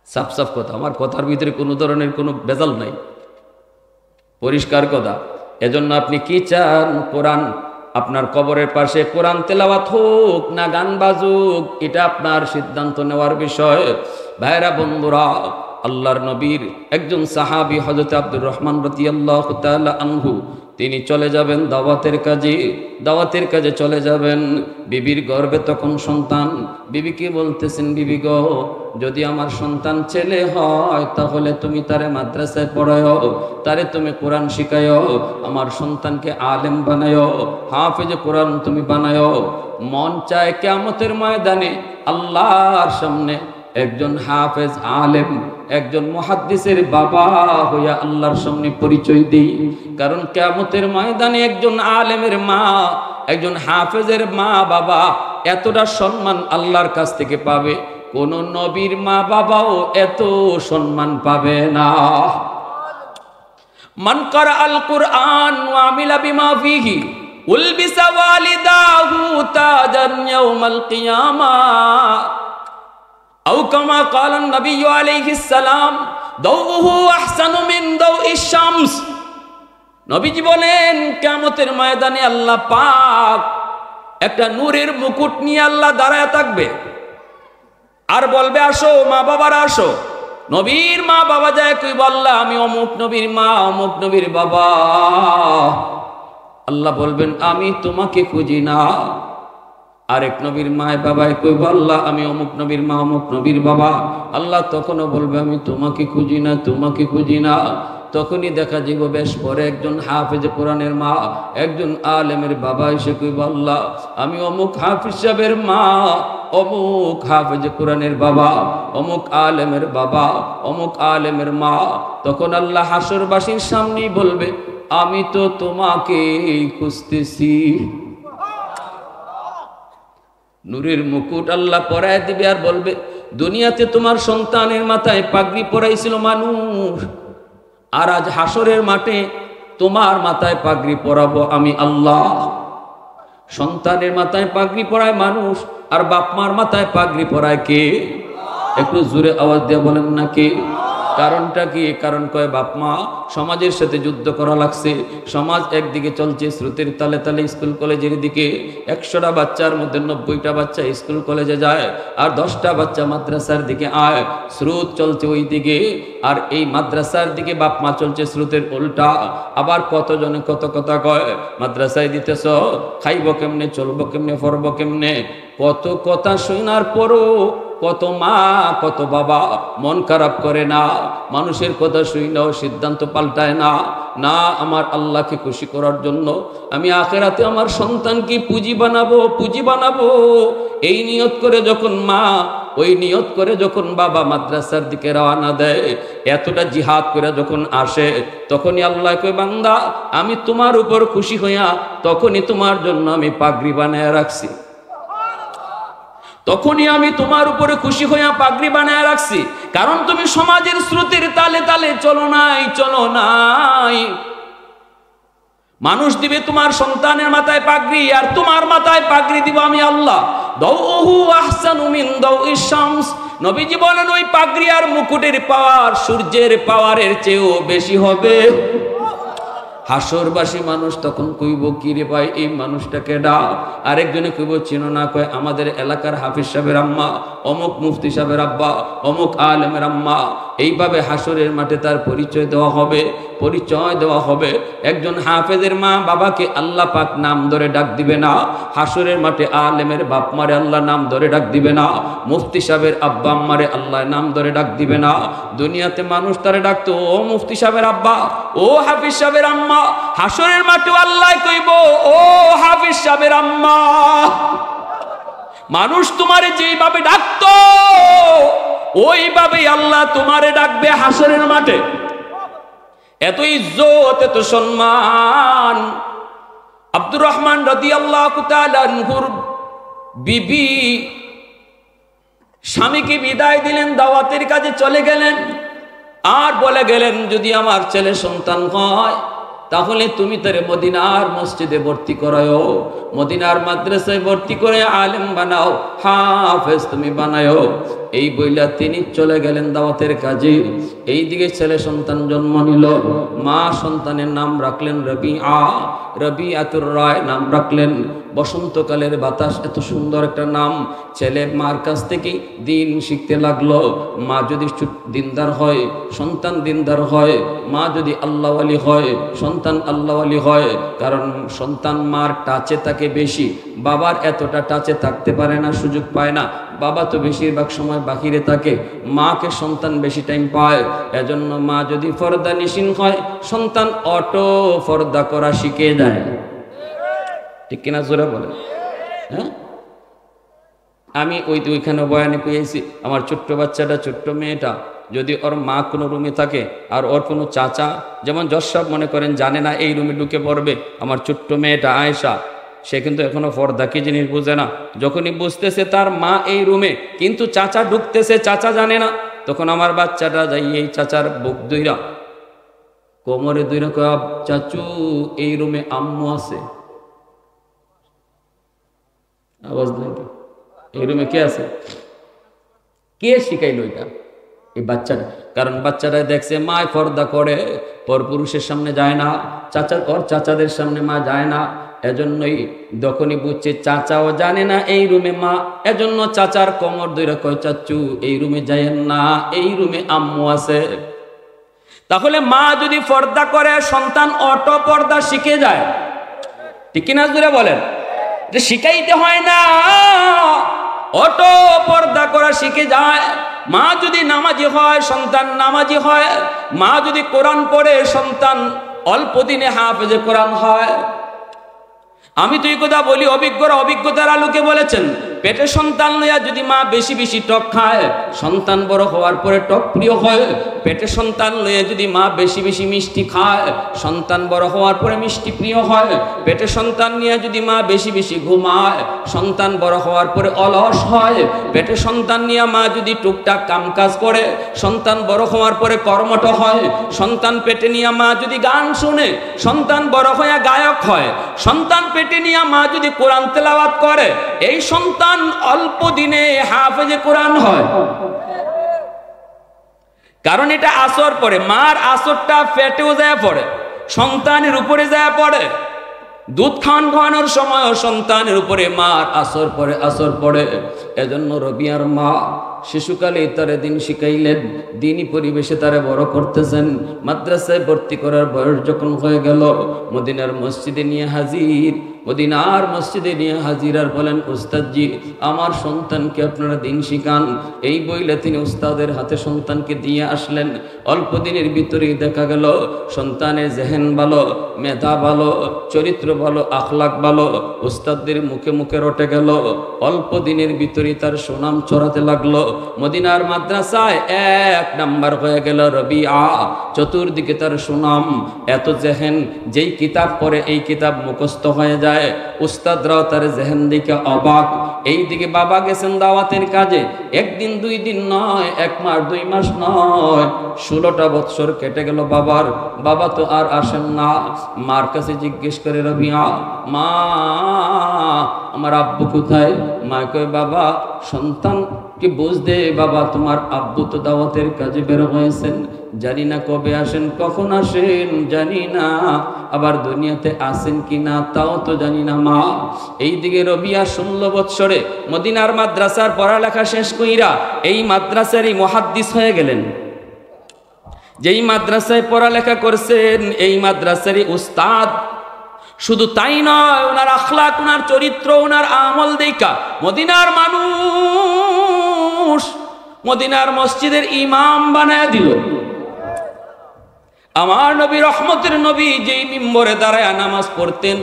S1: সাফ সাফ কথা, আমার কথার ভিতরে কোনো ধরনের কোনো ভেজাল নাই, পরিষ্কার কথা। এজন্য আপনি কি চান? কোরআন আপনার কবরের পাশে কোরআন তেলাওয়াত হোক না গান বাজুক, এটা আপনার সিদ্ধান্ত নেওয়ার বিষয়। ভাইরা বন্ধুরা, আল্লাহর নবীর একজন সাহাবী হযরত আব্দুর রহমান রাদিয়াল্লাহু তাআলা আনহু, তিনি চলে যাবেন দাওয়াতের কাজে, দাওয়াতের কাজে চলে যাবেন। বিবির গর্ভে তখন সন্তান। বিবিকে বলতেছেন, বিবি গো, যদি আমার সন্তান ছেলে হয় তাহলে তুমি তারে মাদ্রাসায় পড়ায়ও, তারে তুমি কোরআন শিখায়ও, আমার সন্তানকে আলেম বানায়ও, হাফেজে কোরআন তুমি বানায়ও। মন চায় কিয়ামতের ময়দানে আল্লাহর সামনে একজন হাফেজ আলেম, একজন মুহাদ্দিসের বাবা হইয়া আল্লাহর সামনে পরিচয় দেই। কারণ কিয়ামতের ময়দানে একজন আলেমের মা, একজন হাফেজের মা বাবা এতটা সম্মান আল্লাহর কাছ থেকে পাবে, কোন নবীর মা বাবাও এত সম্মান পাবে না। মান কারা আল কুরআন ওয়া আমিলা বিমা ফিহি উলবিসা ওয়ালিদাহু তাজান ইয়াউমাল কিয়ামাহ আও কামা ক্বালা নবী আলাইহিস সালাম দাউহু আহসানু মিন দাউইশ শামস। নবীজি বলেন, কিয়ামতের ময়দানে আল্লাহ পাক একটা নূরের মুকুট নিয়ে আল্লাহ দাঁড়ায় থাকবে, আর বলবে আসো মা বাবারা আসো। নবীর মা বাবা যায় কই, বললা আমি অমুক নবীর মা, অমুক নবীর বাবা। আল্লাহ বলবেন আমি তোমাকে খুঁজি না। আরেক নবীর মায় বাবায় কই, বললা আমি অমুক নবীর মা, অমুক নবীর বাবা। আল্লাহ তখনও বলবে আমি তোমাকে খুঁজি না, তোমাকে খুঁজি না। তখনই দেখা যাব বেশ পরে একজন হাফেজ কোরআনের মা, একজন আলেমের বাবা এসে কই, বললা আমি অমুক হাফিজ সাহেবের মা, অমুক হাফেজ কোরআনের বাবা, অমুক আলেমের বাবা, অমুক আলেমের মা। তখন আল্লাহ হাসরবাসীর সামনেই বলবে আমি তো তোমাকে খুঁজতেছি। নূরের মুকুট আল্লাহ পরায় দিবে আর বলবে দুনিয়াতে তোমার সন্তানের মাথায় পাগড়ি পরাইছিল মানুষ, আর আজ হাসরের মাঠে তোমার মাথায় পাগড়ি পরাবো আমি আল্লাহ। সন্তানের মাথায় পাগড়ি পরায় মানুষ, আর বাপ মার মাথায় পাগড়ি পরায় কে? একটু জোরে আওয়াজ দিয়ে বলেন না কে? কারণটা কি? কারণ কয় বাপ মা সমাজের সাথে যুদ্ধ করা লাগছে। সমাজ একদিকে চলছে স্রোতের তালে তালে স্কুল কলেজের দিকে। 100টা বাচ্চার মধ্যে 90টা বাচ্চা স্কুল কলেজে যায়, আর 10টা বাচ্চা মাদ্রাসার দিকে আয়। স্রোত চলছে ওই দিকে, আর এই মাদ্রাসার দিকে বাপ মা চলছে স্রোতের উল্টা। আবার কতজনে কত কথা কয়, মাদ্রাসায় দিতেছ, খাইব কেমনে, চলবো কেমনে, পড়বো কেমনে, কত কথা শোনার পরও কত মা কত বাবা মন খারাপ করে না, মানুষের কথা শুনেও সিদ্ধান্ত পাল্টায় না। না, আমার আল্লাহকে খুশি করার জন্য আমি আখিরাতে আমার সন্তানকে পুঁজি বানাবো, পুঁজি বানাবো, এই নিয়ত করে যখন মা, ওই নিয়ত করে যখন বাবা মাদ্রাসার দিকে রওনা দেয়, এতটা জিহাদ করে যখন আসে, তখনই আল্লাহ কয় বান্দা আমি তোমার উপর খুশি হইয়া তখনই তোমার জন্য আমি পাগড়ি বানায় রাখছি। তখনই আমি তোমার উপরে খুশি হইয়া পাগড়ি বানায় রাখছি, কারণ তুমি সমাজের স্রোতের তালে তালে চলো নাই, চলো নাই। মানুষ দিবে তোমার সন্তানের মাথায় পাগড়ি, আর তোমার মাথায় পাগড়ি দিব আমি আল্লাহ। দাউহু আহসানু মিন দাউইশ শামস। নবীজি বলেন ওই পাগড়ি আর মুকুটের পাওয়ার সূর্যের পাওয়ারের চেয়েও বেশি হবে। হাসরবাসী মানুষ তখন কইব কি রে ভাই এই মানুষটাকে ডাক। আরেকজনে কইব চিনো না? কয় আমাদের এলাকার হাফিজ সাহেবের আম্মা, অমুক মুফতি সাহেবের আব্বা, অমুক আলেমের আম্মা। এইভাবে হাসরের মাঠে তার পরিচয় দেওয়া হবে, পরিচয় দেওয়া হবে। একজন হাফেজের মা বাবাকে আল্লাহ পাক নাম ধরে ডাক দিবে না, হাসরের মাঠে আলেমের বাপ মারে আল্লাহ নাম ধরে ডাক দিবে না, মুফতি সাহেবের আব্বা আম্মারে আল্লাহ নাম ধরে ডাক দিবে না। দুনিয়াতে মানুষ তারে ডাকতো ও মুফতি সাহেবের আব্বা, ও হাফিজ সাহেবের আম্মা। হাসরের মাঠে আল্লাহ কইব ও হাফিজ সাহেবের আম্মা। মানুষ তোমারে যেইভাবে ডাকতো ওইভাবেই আল্লাহ তোমারে ডাকবে হাসরের মাঠে। এত ইজ্জত, এত সম্মান। আব্দুর রহমান রাদিয়াল্লাহু তাআলা আনহুর বিবি স্বামীকে বিদায় দিলেন, দাওয়াতের কাজে চলে গেলেন, আর বলে গেলেন যদি আমার ছেলে সন্তান হয় তাহলে তুমি তারে মদিনার মসজিদে ভর্তি করায়ো, মদিনার মাদ্রাসায় ভর্তি করে আলেম বানাও, হাফেজ তুমি বানায়ো। এই বইলা তিনি চলে গেলেন দাওয়াতের কাজে। এইদিকে ছেলে সন্তান জন্ম নিল, মা সন্তানের নাম রাখলেন রবিআ, রবিআতুর রায় নাম রাখলেন। বসন্তকালের বাতাস, এত সুন্দর একটা নাম। ছেলে মার কাছ থেকে দিন শিখতে লাগলো। মা যদি দিনদার হয়, সন্তান দিনদার হয়। মা যদি আল্লাহওয়ালি হয়, সন্তান আল্লাহওয়ালি হয়। কারণ সন্তান মার টাচে থাকে বেশি, বাবার এতটা টাচে থাকতে পারে না, সুযোগ পায় না। বাবা তো বেশিরভাগ সময় বাহিরে থাকে, মাকে সন্তান বেশি টাইম পায়। এজন্য মা যদি ফর্দা নিশিন হয়, সন্তান অটো ফর্দা করা শিখে যায়। ঠিক কিনা জোরে বলেন? হ্যাঁ, আমি ওইখানে বয়ানে পেয়েছি, আমার ছোট্ট বাচ্চাটা, ছোট্ট মেয়েটা যদি ওর মা কোনো রুমে থাকে আর ওর কোনো চাচা, যেমন জশাব মনে করেন জানে না এই রুমে ঢুকে পড়বে, আমার ছোট্ট মেয়েটা আয়েশা, সে কিন্তু এখনো পর্দা কি জিনিস বুঝে না। যখনই বুঝতেছে তার মা এই রুমে কিন্তু চাচা ঢুকতেছে, চাচা জানে না, তখন আমার বাচ্চাটা যাই এই চাচার বুক দুইরা, কোমরে দুইরা, কয় চাচু এই রুমে আম্মু আছে। আওয়াজ নাই, এই রুমে কে আছে? কে শিখাইলো এটা? এই বাচ্চাটা। কারণ বাচ্চাটা দেখছে মায় পর্দা করে, পরপুরুষের সামনে যায় না, ওর চাচাদের সামনে মা যায় না। এজন্যই যখনই বুঝছে চাচাও জানে না এই রুমে মা, এজন্য চাচার কোমর ধরে কয় চাচু এই রুমে যায়েন না, এই রুমে আম্মু আছে। তাহলে মা যদি পর্দা করে সন্তান অটো পর্দা শিখে যায়। ঠিক কিনা জুড়ে বলেন? যে শিখাইতে হয় না, অটো পর্দা করা শিখে যায়। মা যদি নামাজি হয় সন্তান নামাজি হয়, মা যদি কোরআন পড়ে সন্তান অল্প দিনে হাফেজে কোরআন হয়। আমি তো এই কথা বলি, অভিজ্ঞরা অভিজ্ঞতার আলোকে বলেছেন, পেটে সন্তান লইয়া যদি মা বেশি বেশি টক খায়, সন্তান বড় হওয়ার পরে টক প্রিয় হয়। পেটে সন্তান লইয়া যদি মা বেশি বেশি মিষ্টি খায়, সন্তান বড় হওয়ার পরে মিষ্টি প্রিয় হয়। পেটে সন্তান নিয়ে যদি মা বেশি বেশি ঘুমায়, সন্তান বড় হওয়ার পরে অলস হয়। পেটে সন্তান নিয়ে মা যদি টুকটাক কামকাজ করে, সন্তান বড় হওয়ার পরে কর্মঠ হয়। সন্তান পেটে নিয়ে মা যদি গান শুনে, সন্তান বড় হয়ে গায়ক হয়। সন্তান পেটে নিয়ে মা যদি কোরআন তেলাওয়াত করে, এই সন্তান অল্প দিনে হাফেজে কোরআন হয়। কারণ এটা আসর পড়ে, মার আসরটা পেটেও যায় পড়ে, সন্তানের উপরে যায় পড়ে। দুধ খাওয়ানোর সময় সন্তানের উপরে মার আসর পড়ে, আসর পড়ে। এজন্য রবিয়ার মা শিশুকালে তারে দিন শিখাইলেন, দিনই পরিবেশে তারে বড় করতেছেন। মাদ্রাসায় ভর্তি করার বয়স যখন হয়ে গেল, মদিনার মসজিদে নিয়ে হাজির, মদিনার মসজিদে নিয়ে হাজির আর বলেন, উস্তাদজি আমার সন্তানকে আপনারা দিন শিখান। এই বইলে তিনি উস্তাদের হাতে সন্তানকে দিয়ে আসলেন। অল্প দিনের ভিতরেই দেখা গেল সন্তানের জেহেন ভালো, মেধা ভালো, চরিত্র ভালো, আখলাক ভালো, উস্তাদদের মুখে মুখে রটে গেল। অল্প দিনের ভিতরেই তার সুনাম ছড়াতে লাগলো। মদিনার মাদ্রাসায় 1 নাম্বার হয়ে গেল রবিআ। চতুর্দিকে তার সুনাম, এত জেহেন, যেই কিতাব পড়ে এই কিতাব মুখস্থ হয়ে যায়। উস্তাদরাও তার জেহেন দিকে অবাক। এইদিকে বাবা গেছেন দাওয়াতের কাজে, 1 দিন 2 দিন নয়, 1 মাস 2 মাস নয়, 16টা বৎসর কেটে গেল বাবার। বাবা তো আর আসেন না। মার কাছে জিজ্ঞেস করে রবিআ, মা আমার আব্বু কোথায়? মা কয়, বাবা সন্তান কি বুঝ দে বাবা, তোমার আব্বু তো দাওয়াতের কাজে বের হয়েছেন। জানি না কবে আসেন, কখন আসেন জানি না, আবার দুনিয়াতে আসেন কিনা তাও তো জানি না মা। এইদিকে রবিয়া 16 বৎসরে মদিনার মাদ্রাসার পড়ালেখা শেষ কইরা এই মাদ্রাসারই মুহাদ্দিস হয়ে গেলেন। যেই মাদ্রাসায় পড়ালেখা করছেন এই মাদ্রাসারই উস্তাদ। শুধু তাই নয়, ওনার আখলাক, ওনার চরিত্র, ওনার আমল দেখা মদিনার মানুষ মদিনার মসজিদের ইমাম বানায় দিল। আমার নবী, রহমতের নবী, যেই মিম্বরে দাঁড়ায় নামাজ পড়তেন,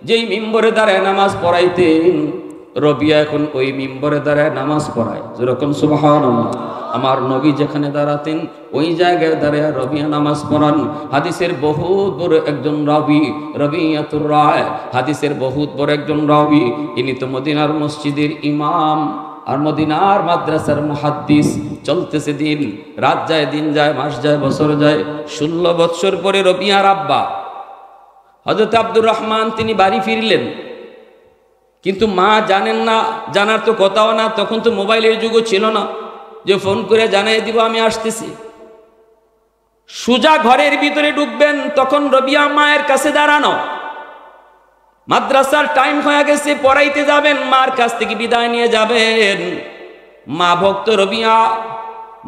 S1: যেই মিম্বরে দাঁড়ায় নামাজ পড়াইতেন, রবিয়া এখন ওই মিম্বরে দাঁড়ায় নামাজ পড়ায়। যেরকম সুবহানাল্লাহ। আমার নবী যেখানে দাঁড়াতেন ওই জায়গায় দাঁড়ায় রবিয়া নামাজ পড়ান। হাদিসের বহুত বড় একজন রাবি, রবিয়াতুর রায়, হাদিসের বহুত বড় একজন রাবি। ইনি তো মদিনার মসজিদের ইমাম আর মদিনার মাদ্রাসার মুহাদ্দিস। চলতেছে দিন, রাত যায়, দিন যায়, মাস যায়, বছর যায়। 16 বৎসর পরে রবিয়ার আব্বা হযরত আব্দুর রহমান তিনি বাড়ি ফিরলেন, কিন্তু মা জানেন না, জানার তো কথাও না, তখন তো মোবাইলের যুগও ছিল না যে ফোন করে জানাই দিব আমি আসতেছি। সুজা ঘরের ভিতরে ঢুকবেন, তখন রবিয়া মায়ের কাছে দাঁড়ানো। মাদ্রাসার টাইম হয়ে গেছে, পড়াইতে যাবেন, মার কাছ থেকে বিদায় নিয়ে যাবেন। মা ভক্ত রবিয়া,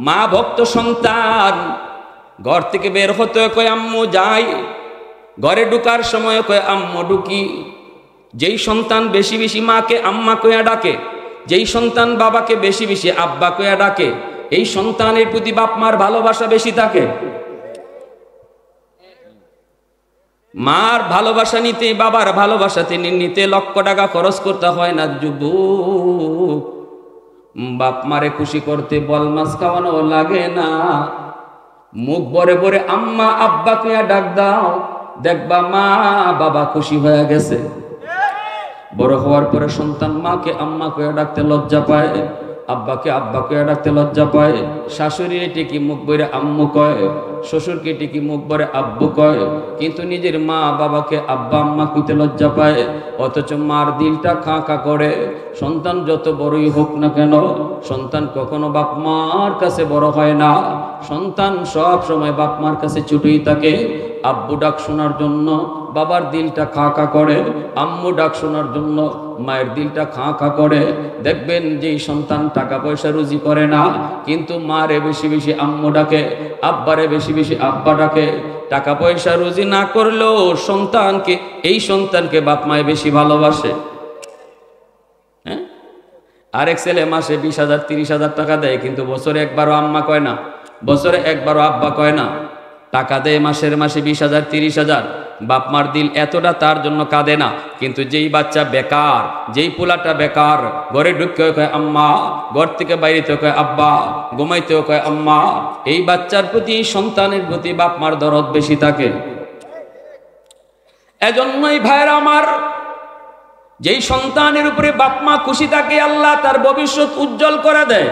S1: মা ভক্ত সন্তান, ঘর থেকে বের হতে কয় আম্মু যাই, ঘরে ঢুকার সময় কয় আম্মু ঢুকি। যেই সন্তান বেশি বেশি মাকে আম্মা কয়া ডাকে, যেই সন্তান বাবাকে বেশি বেশি আব্বা কয়া ডাকে, এই সন্তানের প্রতি বাপ মার ভালোবাসা বেশি থাকে। মার ভালোবাসা নিতে, বাবার ভালোবাসা নিতে লক্ষ টাকা খরচ করতে হয় না যুবক। বাপ মারে খুশি করতে বল মাছ খাওয়ানো লাগে না। মুখ ভরে ভরে আম্মা আব্বা কয়া ডাক দাও, দেখবা মা বাবা খুশি হয়ে গেছে। বড় হওয়ার পরে সন্তান মাকে আম্মা কয়া ডাকতে লজ্জা পায়, আব্বাকে আব্বা কয়া ডাকতে লজ্জা পায়। শাশুড়ি টিকি মুখ ভরে আম্মু কয়, শ্বশুরকে টিকি মুখ ভরে আব্বু কয়, কিন্তু নিজের মা বাবাকে আব্বা আম্মা কইতে লজ্জা পায়। অথচ মার দিলটা খাঁ খাঁ করে। সন্তান যত বড়ই হোক না কেন, সন্তান কখনো বাপ মার কাছে বড় হয় না। সন্তান সব সময় বাপ মার কাছে ছুটেই থাকে। আব্বু ডাক শোনার জন্য বাবার দিলটা খাঁ খাঁ করে, আম্মু ডাক শোনার জন্য মায়ের দিলটা খাঁ খাঁ করে। দেখবেন যেই সন্তান টাকা পয়সা রুজি করে না, কিন্তু মারে বেশি বেশি আম্মু ডাকে, আব্বারে বেশি বেশি আব্বা ডাকে। টাকা পয়সা রুজি না করলেও সন্তানকে, এই সন্তানকে বাপ মায়ে বেশি ভালোবাসে। হ্যাঁ, আরেক ছেলে মাসে 20,000 30,000 টাকা দেয়, কিন্তু বছরে একবারও আম্মা কয় না, বছরে একবারও আব্বা কয় না। টাকা দেয় মাসের মাসে 20,000 30,000, বাপ মার দিল এতটা তার জন্য কাঁদে না। কিন্তু যেই বাচ্চা বেকার, যেই পোলাটা বেকার, ঘরে ঢুকতেও কয় আম্মা, ঘর থেকে বাইরেতেও কয় আব্বা, ঘুমাইতেও কয় আম্মা, এই বাচ্চার প্রতি, এই সন্তানের প্রতি বাপ মার দরদ বেশি থাকে। এজন্যই ভাইরা আমার, যেই সন্তানের উপরে বাপ মা খুশি থাকে, আল্লাহ তার ভবিষ্যৎ উজ্জ্বল করে দেয়,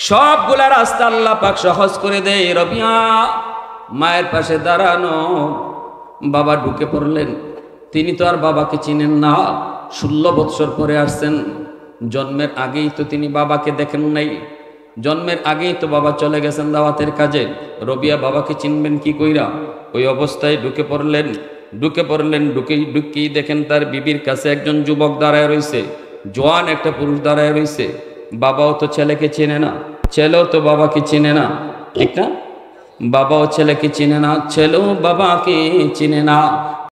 S1: সবগুলা রাস্তা আল্লাহ পাক সহজ করে দেয়। রবিয়া মায়ের পাশে দাঁড়ানো, বাবা ঢুকে পড়লেন। তিনি তো আর বাবাকে চিনেন না, 16 বৎসর পরে আসছেন। জন্মের আগেই তো তিনি বাবাকে দেখেন নাই, জন্মের আগেই তো বাবা চলে গেছেন দাওয়াতের কাজে। রবিয়া বাবাকে চিনবেন কি কইরা? ওই অবস্থায় ঢুকে পড়লেন। ঢুকেই দেখেন তার বিবির কাছে একজন যুবক দাঁড়ায় রয়েছে, জোয়ান একটা পুরুষ দাঁড়ায় রয়েছে। বাবাও তো ছেলেকে চেনে না, ছেলেও তো বাবাকে চিনে না, ঠিক না? বাবাও ছেলেকে চিনে না, ছেলেও বাবাকে চিনে না।